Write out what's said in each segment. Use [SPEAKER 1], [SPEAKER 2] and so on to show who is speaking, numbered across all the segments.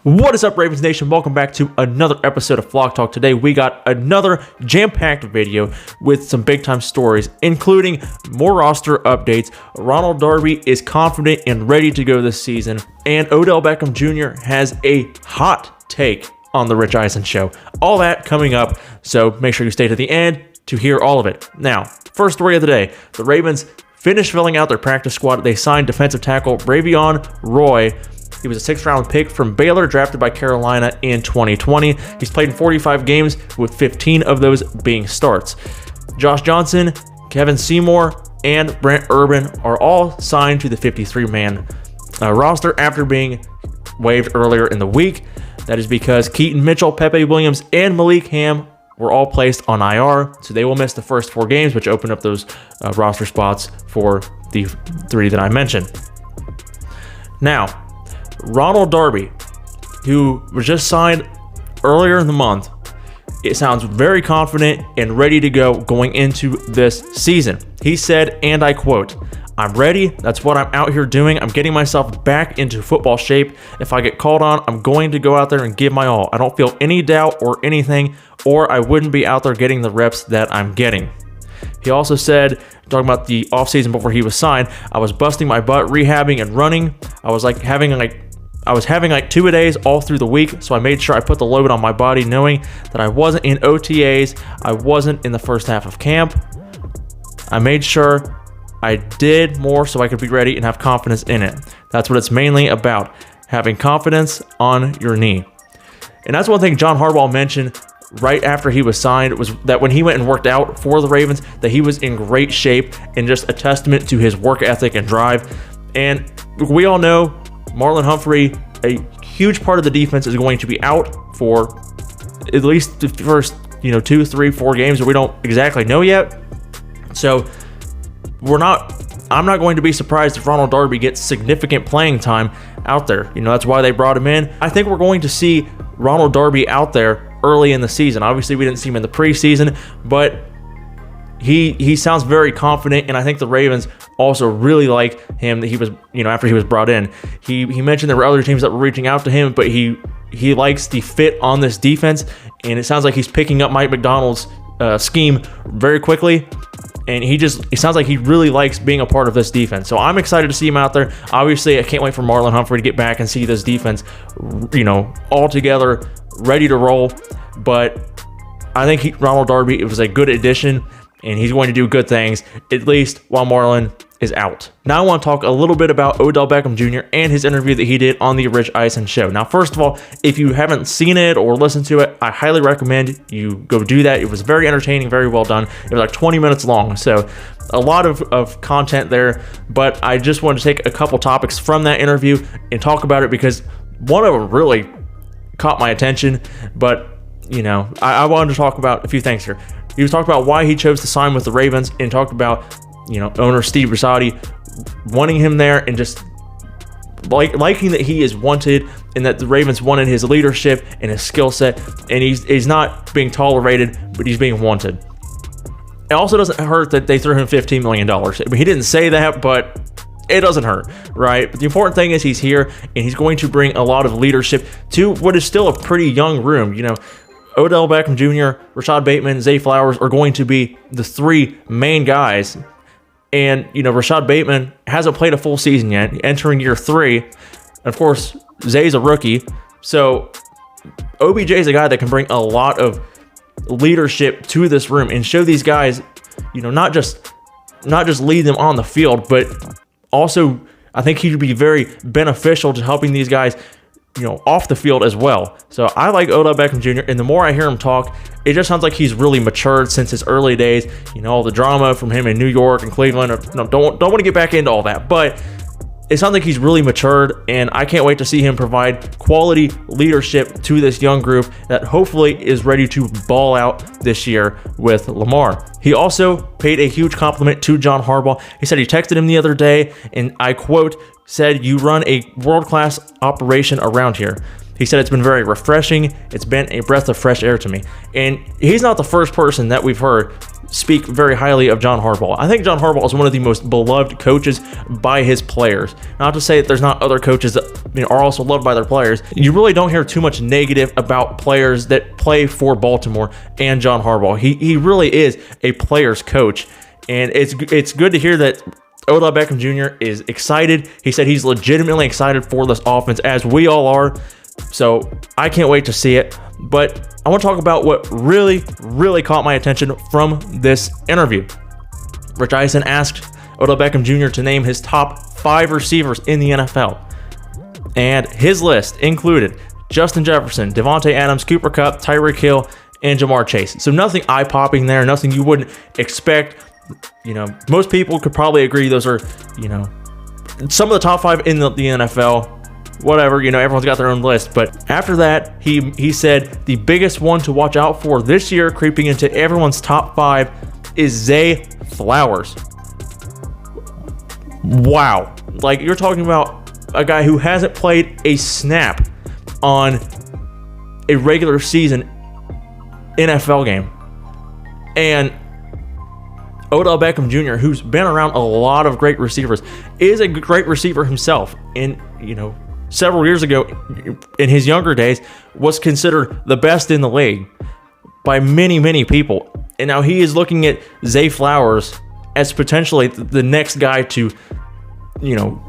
[SPEAKER 1] What is up, Ravens Nation? Welcome back to another episode of Flock Talk. Today we got another jam-packed video with some big-time stories, including more roster updates. Ronald Darby is confident and ready to go this season, and Odell Beckham Jr. has a hot take on the Rich Eisen show. All that coming up, so make sure you stay to the end to hear all of it. Now, first story of the day, the Ravens finished filling out their practice squad. They signed defensive tackle Bravion Roy. He was a sixth-round pick from Baylor, drafted by Carolina in 2020. He's played in 45 games, with 15 of those being starts. Josh Johnson, Kevin Seymour, and Brent Urban are all signed to the 53-man roster after being waived earlier in the week. That is because Keaton Mitchell, Pepe Williams, and Malik Ham were all placed on IR, so they will miss the first 4 games, which open up those roster spots for the 3 that I mentioned. Now, Ronald Darby, who was just signed earlier in the month, it sounds very confident and ready to go going into this season. He said, and I quote, "I'm ready. That's what I'm out here doing. I'm getting myself back into football shape. If I get called on, I'm going to go out there and give my all. I don't feel any doubt or anything, or I wouldn't be out there getting the reps that I'm getting." He also said, talking about the offseason before he was signed, "I was busting my butt, rehabbing and running. I was having 2-a-days all through the week, so I made sure I put the load on my body, knowing that I wasn't in OTAs, I wasn't in the first half of camp. I made sure I did more so I could be ready and have confidence in it. That's what it's mainly about, having confidence on your knee." And that's one thing John Harbaugh mentioned right after he was signed, was that when he went and worked out for the Ravens, that he was in great shape, and just a testament to his work ethic and drive. And we all know Marlon Humphrey, a huge part of the defense, is going to be out for at least the first 2, 3, 4 games that we don't exactly know yet. So I'm not going to be surprised if Ronald Darby gets significant playing time out there. That's why they brought him in. I think we're going to see Ronald Darby out there early in the season. Obviously, we didn't see him in the preseason, but he sounds very confident, and I think the Ravens also really like him, that he was, after he was brought in. He mentioned there were other teams that were reaching out to him, but he likes the fit on this defense, and it sounds like he's picking up Mike McDonald's scheme very quickly. And it sounds like he really likes being a part of this defense. So I'm excited to see him out there. Obviously, I can't wait for Marlon Humphrey to get back and see this defense, all together, ready to roll. But I think Ronald Darby, it was a good addition, and he's going to do good things, at least while Marlon is out. Now I want to talk a little bit about Odell Beckham Jr. and his interview that he did on the Rich Eisen show. Now, first of all, if you haven't seen it or listened to it, I highly recommend you go do that. It was very entertaining, very well done. It was like 20 minutes long, so a lot of content there, but I just wanted to take a couple topics from that interview and talk about it, because one of them really caught my attention. But I wanted to talk about a few things here. He was talking about why he chose to sign with the Ravens, and talked about owner Steve Rosati wanting him there, and just liking that he is wanted, and that the Ravens wanted his leadership and his skill set, and he's not being tolerated, but he's being wanted. It also doesn't hurt that they threw him $15 million. I mean, he didn't say that, but it doesn't hurt, right? But the important thing is he's here, and he's going to bring a lot of leadership to what is still a pretty young room. Odell Beckham Jr., Rashad Bateman, Zay Flowers are going to be the 3 main guys. And, Rashad Bateman hasn't played a full season yet, entering year 3. Of course, Zay's a rookie. So OBJ is a guy that can bring a lot of leadership to this room and show these guys, not just lead them on the field, but also I think he would be very beneficial to helping these guys, off the field as well. So I like Odell Beckham Jr., and the more I hear him talk, it just sounds like he's really matured since his early days. All the drama from him in New York and Cleveland. Don't want to get back into all that, but it sounds like he's really matured, and I can't wait to see him provide quality leadership to this young group that hopefully is ready to ball out this year with Lamar. He also paid a huge compliment to John Harbaugh. He said he texted him the other day, and I quote, said, "You run a world-class operation around here." He said it's been very refreshing. It's been a breath of fresh air to me. And he's not the first person that we've heard speak very highly of John Harbaugh. I think John Harbaugh is one of the most beloved coaches by his players. Not to say that there's not other coaches that are also loved by their players. You really don't hear too much negative about players that play for Baltimore and John Harbaugh. He really is a player's coach, and it's good to hear that Odell Beckham Jr. is excited. He said he's legitimately excited for this offense, as we all are. So I can't wait to see it. But I want to talk about what really caught my attention from this interview. Rich Eisen asked Odell Beckham Jr. to name his top 5 receivers in the NFL. And his list included Justin Jefferson, Devontae Adams, Cooper Kupp, Tyreek Hill, and Jamar Chase. So nothing eye-popping there, nothing you wouldn't expect. Most people could probably agree those are, some of the top 5 in the NFL. Whatever, everyone's got their own list. But after that, he said the biggest one to watch out for this year, creeping into everyone's top 5, is Zay Flowers. Wow. Like, you're talking about a guy who hasn't played a snap on a regular season NFL game. And Odell Beckham Jr., who's been around a lot of great receivers, is a great receiver himself. And, several years ago, in his younger days, was considered the best in the league by many people. And now he is looking at Zay Flowers as potentially the next guy to,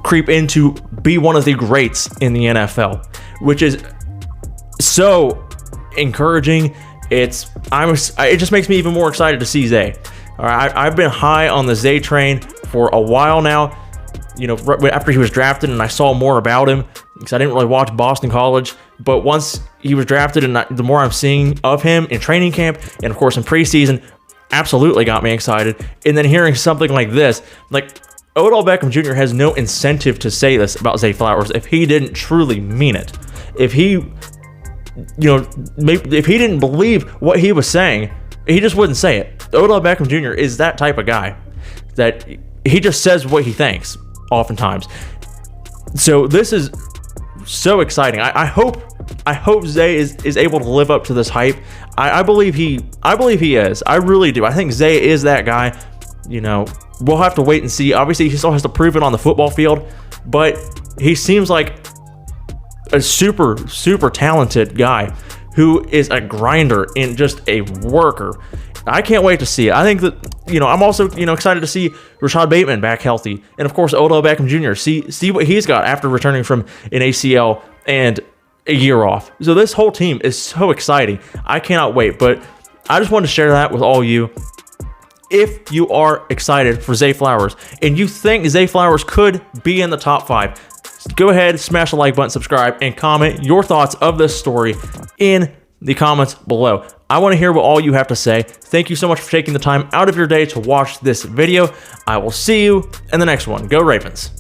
[SPEAKER 1] creep into be one of the greats in the NFL, which is so encouraging. It just makes me even more excited to see Zay. All right, I've been high on the Zay train for a while now. Right after he was drafted, and I saw more about him because I didn't really watch Boston College. But once he was drafted, and the more I'm seeing of him in training camp, and of course in preseason, absolutely got me excited. And then hearing something like this, like Odell Beckham Jr. has no incentive to say this about Zay Flowers if he didn't truly mean it. If he, if he didn't believe what he was saying, he just wouldn't say it. Odell Beckham Jr. is that type of guy that he just says what he thinks oftentimes. So this is so exciting. I hope Zay is able to live up to this hype. I believe he is. I really do. I think Zay is that guy. We'll have to wait and see. Obviously, he still has to prove it on the football field, but he seems like a super talented guy who is a grinder and just a worker. I can't wait to see it. I think that, I'm also, excited to see Rashad Bateman back healthy. And of course, Odell Beckham Jr. See what he's got after returning from an ACL and a year off. So this whole team is so exciting. I cannot wait. But I just wanted to share that with all you. If you are excited for Zay Flowers and you think Zay Flowers could be in the top 5, go ahead, smash the like button, subscribe, and comment your thoughts of this story in the comments below. I want to hear what all you have to say. Thank you so much for taking the time out of your day to watch this video. I will see you in the next one. Go Ravens.